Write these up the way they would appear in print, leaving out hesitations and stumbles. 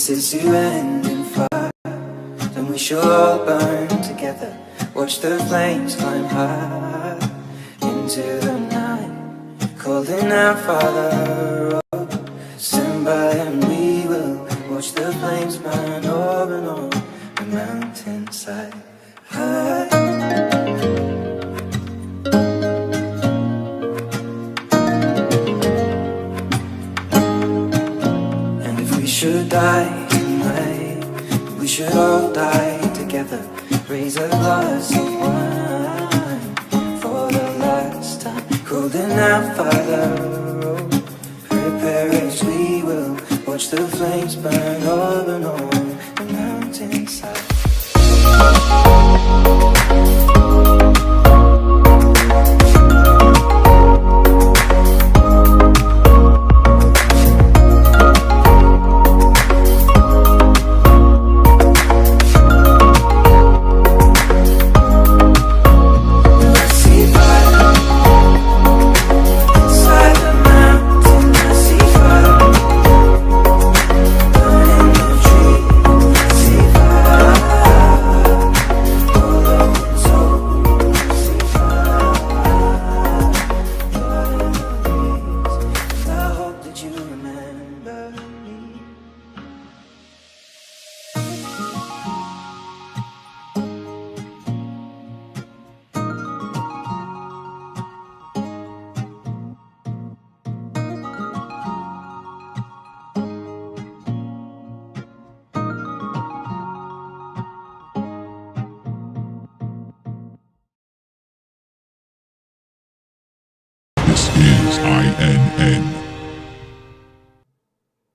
this is to end in fire, then we shall all burn together. Watch the flames climb high into the night, calling out, Father, oh, stand by and we will watch the flames burn over and on the mountainside. And if we should die tonight, we should all die together. Raise a glass of wine for the last time, calling out, Father, oh, prepare as we will watch the flames burn over and on the mountainside.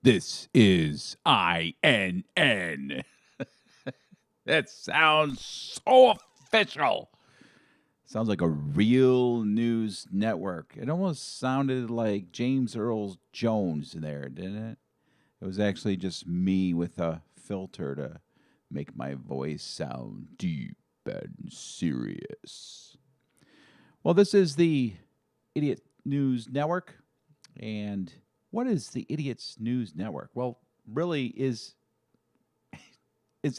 This is INN. That sounds so official. Sounds like a real news network. It almost sounded like James Earl Jones there, didn't it? It was actually just me with a filter to make my voice sound deep and serious. Well, this is the Idiot News Network. And what is the Idiots News Network? Well, really, is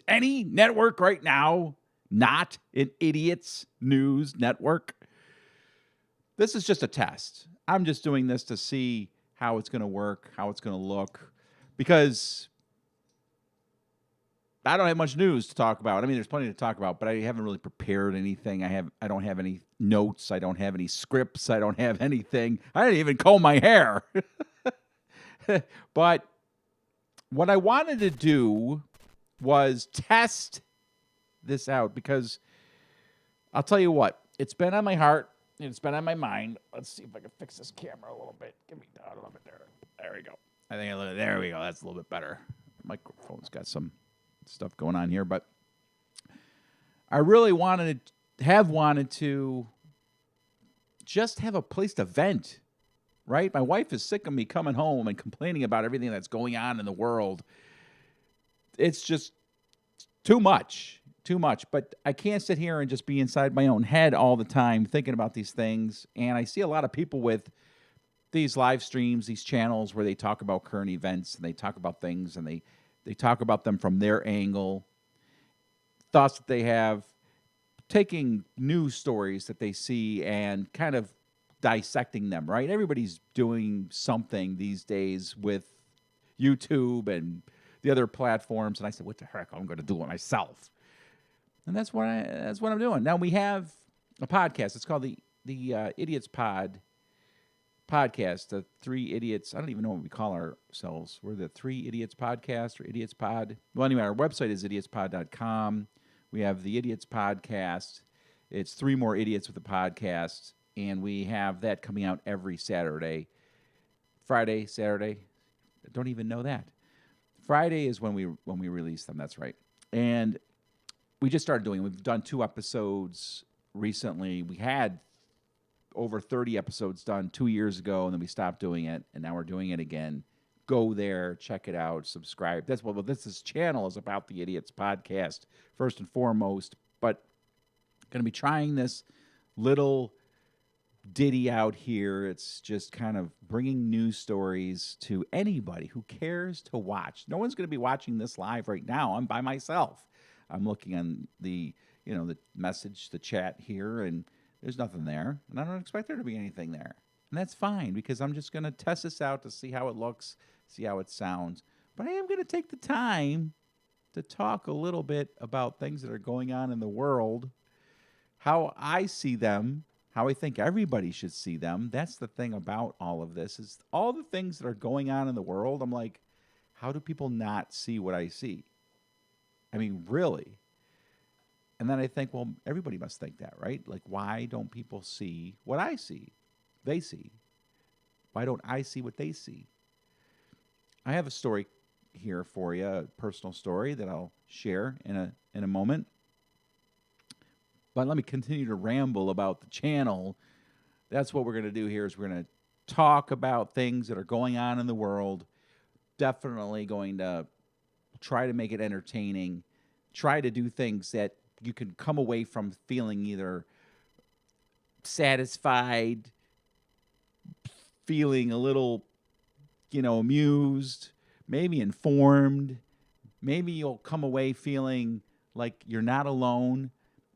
any network right now not an Idiots News Network? This is just a test. I'm just doing this to see how it's going to work, how it's going to look, because I don't have much news to talk about. I mean, there's plenty to talk about, but I haven't really prepared anything. I don't have any notes. I don't have any scripts. I don't have anything. I didn't even comb my hair. But what I wanted to do was test this out, because I'll tell you what, it's been on my heart, and it's been on my mind. Let's see if I can fix this camera a little bit. Give me down a little bit there. There we go. There we go. That's a little bit better. The microphone's got some stuff going on here, but I really wanted to just have a place to vent, right? My wife is sick of me coming home and complaining about everything that's going on in the world. It's just too much, but I can't sit here and just be inside my own head all the time thinking about these things. And I see a lot of people with these live streams, these channels where they talk about current events and they talk about things and they talk about them from their angle, thoughts that they have, taking news stories that they see and kind of dissecting them, right? Everybody's doing something these days with YouTube and the other platforms. And I said, what the heck? I'm going to do it myself. And that's what I'm doing. Now we have a podcast. It's called the Idiots Podcast, the Three Idiots. I don't even know what we call ourselves. We're the Three Idiots Podcast or Idiots Pod. Well, anyway, our website is idiotspod.com. We have the Idiots Podcast. It's three more idiots with a podcast, and we have that coming out every Saturday. Friday, Saturday. I don't even know that. Friday is when we release them. That's right. And we just started doing it. We've done 2 episodes recently. We had over 30 episodes done 2 years ago, and then we stopped doing it, and now we're doing it again. Go there, check it out, subscribe. That's what this channel is about, the Idiots Podcast, first and foremost. But going to be trying this little ditty out here. It's just kind of bringing news stories to anybody who cares to watch. No one's going to be watching this live right now. I'm by myself. I'm looking on the message, the chat here, and there's nothing there. And I don't expect there to be anything there. And that's fine because I'm just going to test this out to see how it looks, see how it sounds. But I am going to take the time to talk a little bit about things that are going on in the world, how I see them, how I think everybody should see them. That's the thing about all of this is all the things that are going on in the world. I'm like, how do people not see what I see? I mean, really? And then I think, well, everybody must think that, right? Like, why don't people see what I see? They see. Why don't I see what they see? I have a story here for you, a personal story that I'll share in a moment. But let me continue to ramble about the channel. That's what we're going to do here is we're going to talk about things that are going on in the world. Definitely going to try to make it entertaining. Try to do things that you can come away from feeling either satisfied, feeling a little, amused, maybe informed. Maybe you'll come away feeling like you're not alone,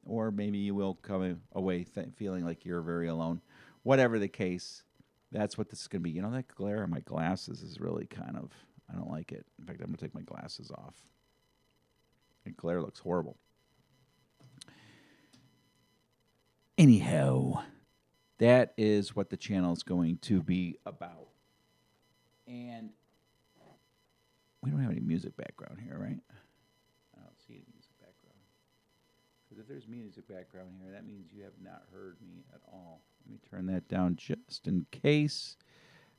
or maybe you will come away feeling like you're very alone. Whatever the case, that's what this is going to be. That glare on my glasses is really kind of, I don't like it. In fact, I'm going to take my glasses off. The glare looks horrible. Anyhow, that is what the channel is going to be about. And we don't have any music background here, right? I don't see any music background. Because if there's music background here, that means you have not heard me at all. Let me turn that down just in case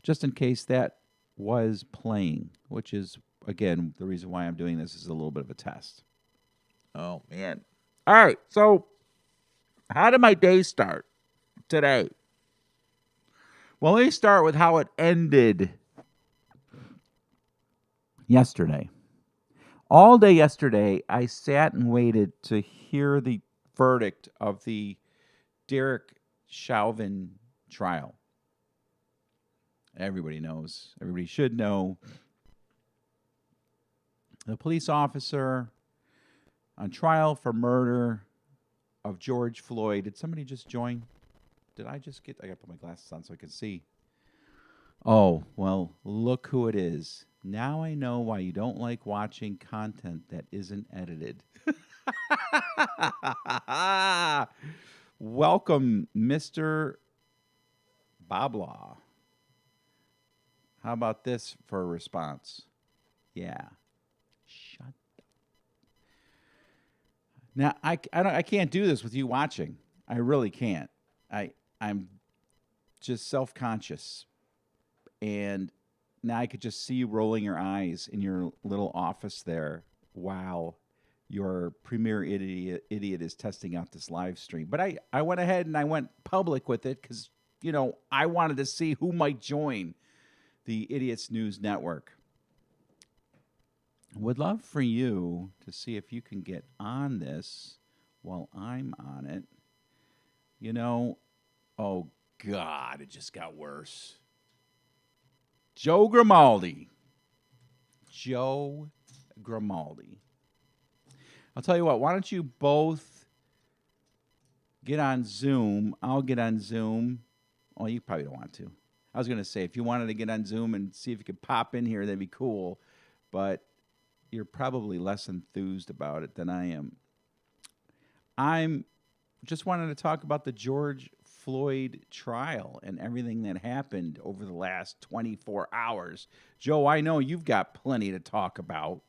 that was playing, which is, again, the reason why I'm doing this is a little bit of a test. Oh, man. All right, so how did my day start today? Well, let me start with how it ended yesterday. All day yesterday, I sat and waited to hear the verdict of the Derek Chauvin trial. Everybody knows. Everybody should know. The police officer on trial for murder of George Floyd. Did somebody just join? I got to put my glasses on so I can see. Oh, well, look who it is. Now I know why you don't like watching content that isn't edited. Welcome, Mr. Babla. How about this for a response? Yeah. Shut up. Now, I can't do this with you watching. I really can't. I'm just self-conscious. And now I could just see you rolling your eyes in your little office there while your premier idiot is testing out this live stream. But I went ahead and I went public with it because, I wanted to see who might join the Idiots News Network. Would love for you to see if you can get on this while I'm on it. Oh, God, it just got worse. Joe Grimaldi. I'll tell you what, why don't you both get on Zoom? I'll get on Zoom. Oh, you probably don't want to. I was going to say, if you wanted to get on Zoom and see if you could pop in here, that'd be cool. But you're probably less enthused about it than I am. I'm just wanted to talk about the George Floyd trial and everything that happened over the last 24 hours. Joe, I know you've got plenty to talk about.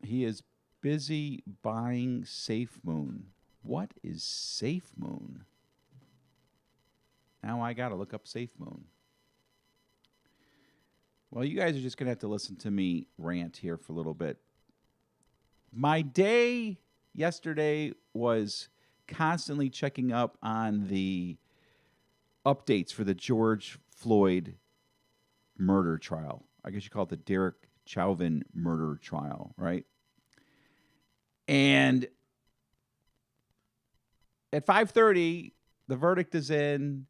He is busy buying SafeMoon. What is SafeMoon? Now I got to look up SafeMoon. Well, you guys are just going to have to listen to me rant here for a little bit. My day yesterday was constantly checking up on the updates for the George Floyd murder trial. I guess you call it the Derek Chauvin murder trial, right? And at 5:30, the verdict is in,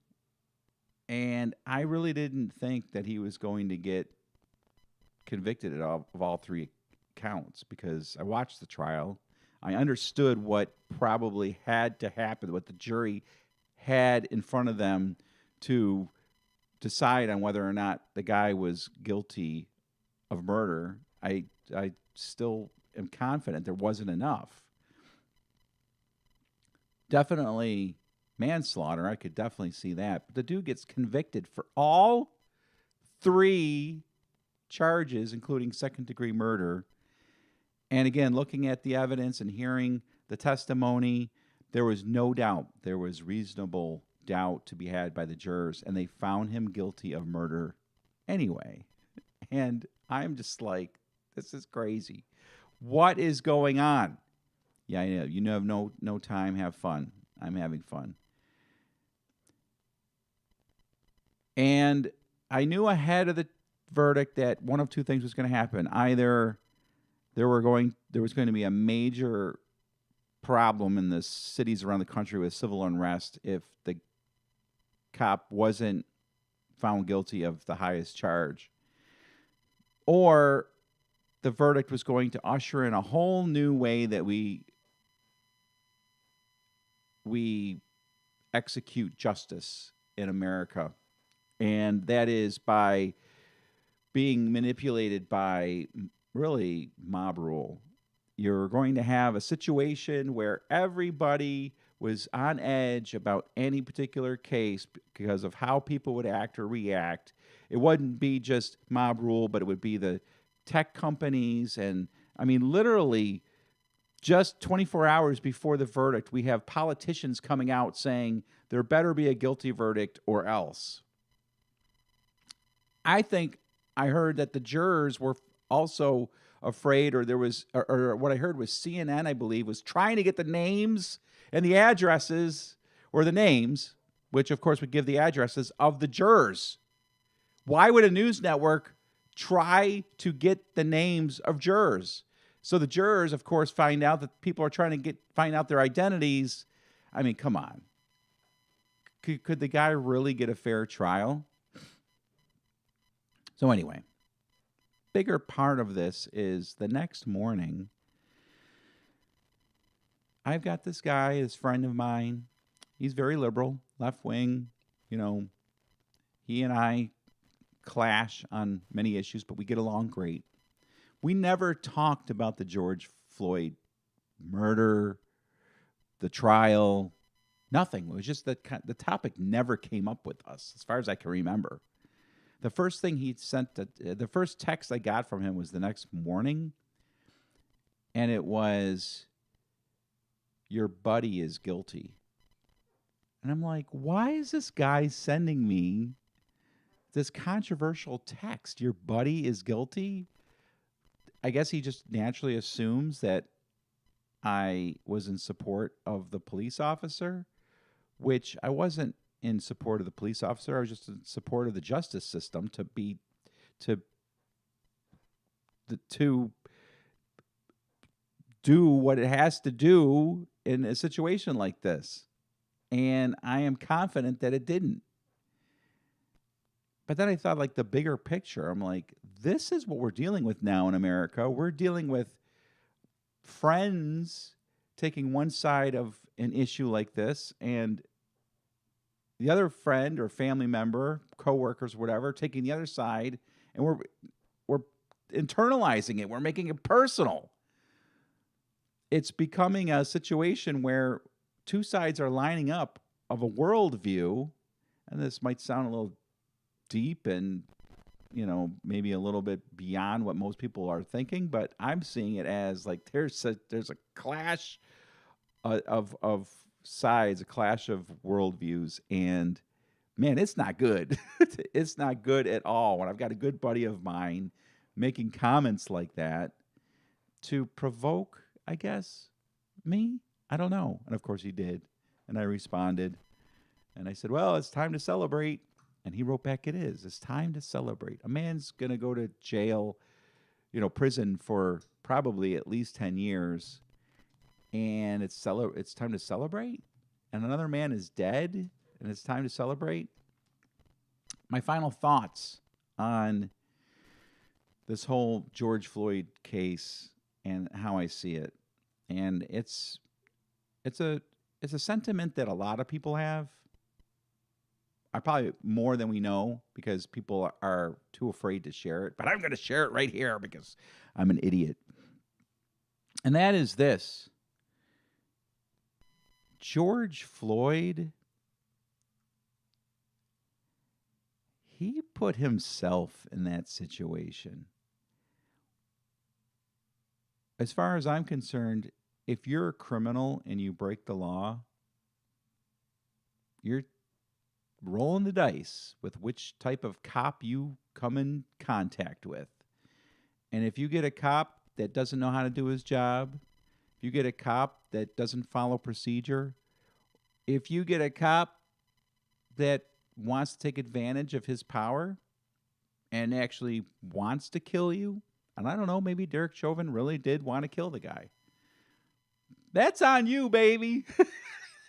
and I really didn't think that he was going to get convicted of all three counts because I watched the trial. I understood what probably had to happen, what the jury had in front of them to decide on whether or not the guy was guilty of murder. I still am confident there wasn't enough. Definitely manslaughter. I could definitely see that. But the dude gets convicted for all three charges, including second-degree murder. And again, looking at the evidence and hearing the testimony, there was no doubt. There was reasonable doubt to be had by the jurors, and they found him guilty of murder anyway. And I'm just like, this is crazy. What is going on? Yeah, I know. You have no time. Have fun. I'm having fun. And I knew ahead of the verdict that one of two things was going to happen. Either there was going to be a major problem in the cities around the country with civil unrest if the cop wasn't found guilty of the highest charge, or the verdict was going to usher in a whole new way that we execute justice in America, and that is by being manipulated by really mob rule. You're going to have a situation where everybody was on edge about any particular case because of how people would act or react. It wouldn't be just mob rule, but it would be the tech companies. And I mean, literally, just 24 hours before the verdict, we have politicians coming out saying there better be a guilty verdict or else. I think I heard that the jurors were also afraid, or what I heard was CNN, I believe, was trying to get the names and the addresses, or the names, which of course would give the addresses of the jurors. Why would a news network try to get the names of jurors? So the jurors, of course, find out that people are trying to find out their identities. I mean, come on. Could the guy really get a fair trial? So anyway, bigger part of this is the next morning, I've got this guy, this friend of mine. He's very liberal, left wing. He and I clash on many issues, but we get along great. We never talked about the George Floyd murder, the trial, nothing. It was just the topic never came up with us, as far as I can remember. The first thing he sent, the first text I got from him was the next morning, and it was, "Your buddy is guilty." And I'm like, why is this guy sending me this controversial text? Your buddy is guilty? I guess he just naturally assumes that I was in support of the police officer, which I wasn't in support of the police officer. I was just in support of the justice system to do what it has to do in a situation like this. And I am confident that it didn't. But then I thought, like, the bigger picture. I'm like, this is what we're dealing with now in America. We're dealing with friends taking one side of an issue like this, and the other friend or family member, coworkers, whatever, taking the other side, and we're internalizing it. We're making it personal. It's becoming a situation where two sides are lining up of a worldview, and this might sound a little deep and, maybe a little bit beyond what most people are thinking, but I'm seeing it as like there's a clash of sides, a clash of worldviews, and man, it's not good. It's not good at all. When I've got a good buddy of mine making comments like that to provoke, I guess, me? I don't know. And of course he did. And I responded. And I said, well, it's time to celebrate. And he wrote back, it is. It's time to celebrate. A man's going to go to jail, prison for probably at least 10 years. And it's time to celebrate? and another man is dead and it's time to celebrate. My final thoughts on this whole George Floyd case and how I see it. And it's a it's a sentiment that a lot of people have. I probably more than we know because people are too afraid to share it, but I'm going to share it right here because I'm an idiot. And that is this. George Floyd, he put himself in that situation. As far as I'm concerned, if you're a criminal and you break the law, you're rolling the dice with which type of cop you come in contact with. And if you get a cop that doesn't know how to do his job, if you get a cop that doesn't follow procedure, if you get a cop that wants to take advantage of his power and actually wants to kill you, and I don't know, maybe Derek Chauvin really did want to kill the guy. That's on you, baby.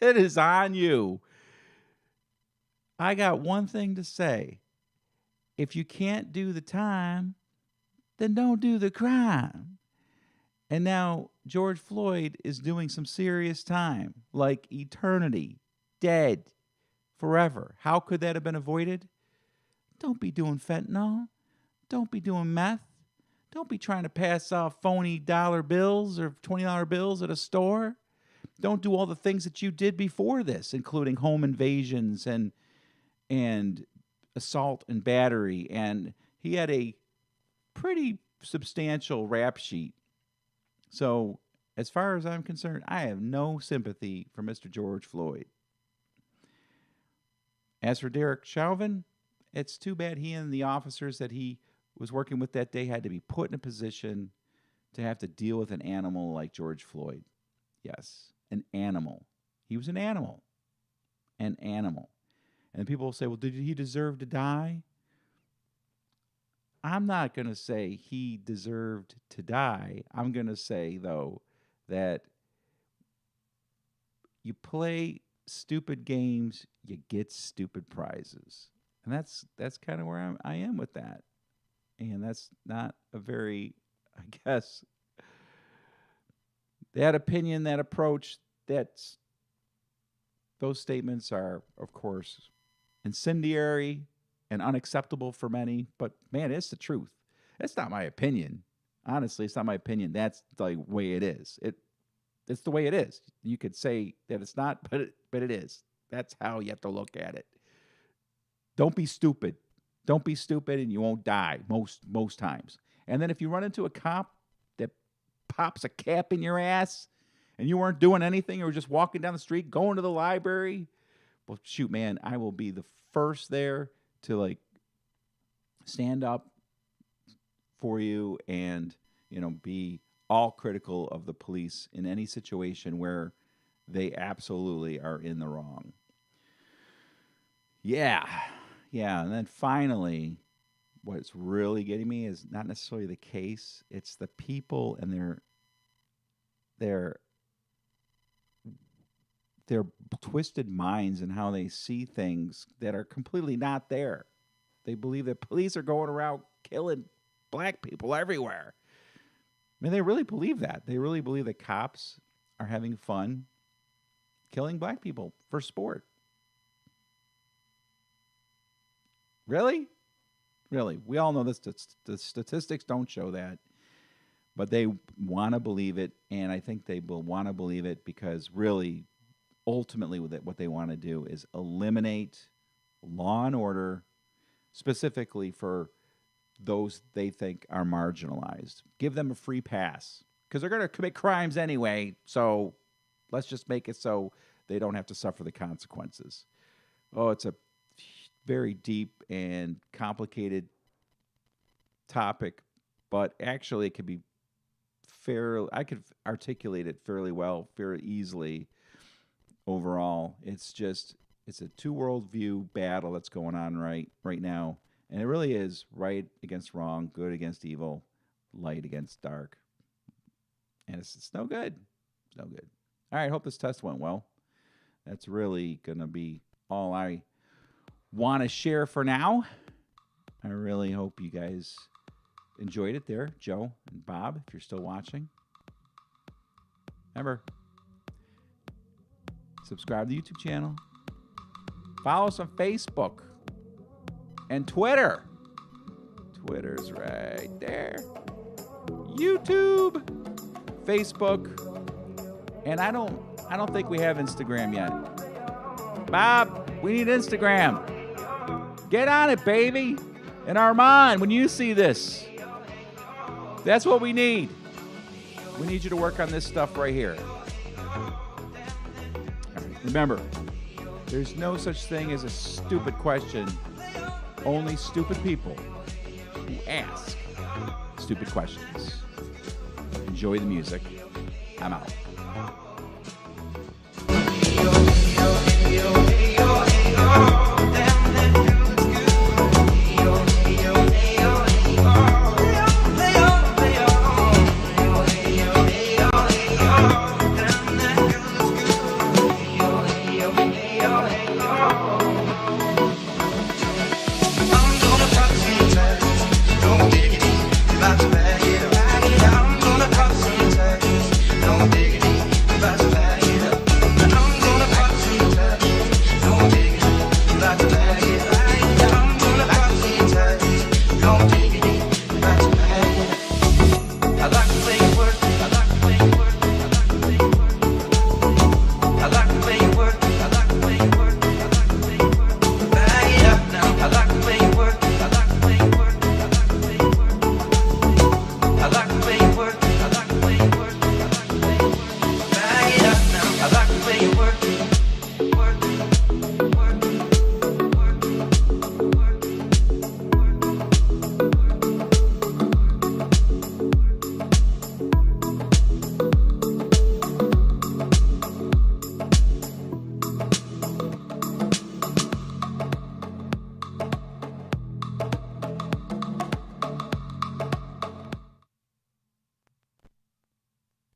It is on you. I got one thing to say. If you can't do the time, then don't do the crime. And now George Floyd is doing some serious time, like eternity, dead, forever. How could that have been avoided? Don't be doing fentanyl. Don't be doing meth. Don't be trying to pass off phony dollar bills or $20 bills at a store. Don't do all the things that you did before this, including home invasions and assault and battery. And he had a pretty substantial rap sheet. So as far as I'm concerned, I have no sympathy for Mr. George Floyd. As for Derek Chauvin, it's too bad he and the officers that he was working with that day had to be put in a position to have to deal with an animal like George Floyd. Yes, an animal. He was an animal. An animal. And people will say, well, did he deserve to die? I'm not going to say he deserved to die. I'm going to say, though, that you play stupid games, you get stupid prizes. And that's kind of where I am with that. And that's not a very, I guess, that opinion, that approach, those statements are, of course, incendiary and unacceptable for many. But, man, it's the truth. It's not my opinion. Honestly, it's not my opinion. That's the way it is. It's the way it is. You could say that it's not, but it is. That's how you have to look at it. Don't be stupid. Don't be stupid and you won't die most times. And then if you run into a cop that pops a cap in your ass and you weren't doing anything, you were just walking down the street, going to the library, well, shoot, man, I will be the first there to stand up for you and, be all critical of the police in any situation where they absolutely are in the wrong. Yeah. And then finally, what's really getting me is not necessarily the case. It's the people and their twisted minds and how they see things that are completely not there. They believe that police are going around killing black people everywhere. I mean, they really believe that. They really believe that cops are having fun killing black people for sport. Really? Really. We all know this. The statistics don't show that. But they want to believe it, and I think they will want to believe it because really, ultimately, what they want to do is eliminate law and order, specifically for those they think are marginalized. Give them a free pass because they're going to commit crimes anyway, so let's just make it so they don't have to suffer the consequences. Oh, it's a very deep and complicated topic, but actually it could be I could articulate it fairly well, fairly easily overall. It's a two-world view battle that's going on right now. And it really is right against wrong, good against evil, light against dark. And it's no good. It's no good. All right, hope this test went well. That's really going to be all I want to share for now. I really hope you guys enjoyed it there, Joe and Bob, if you're still watching. Remember, subscribe to the YouTube channel. Follow us on Facebook and Twitter. Twitter's right there. YouTube, Facebook, and I don't think we have Instagram yet. Bob, we need Instagram. Get on it, baby. And Armand, when you see this, that's what we need. We need you to work on this stuff right here. Remember, there's no such thing as a stupid question. Only stupid people who ask stupid questions. Enjoy the music. I'm out.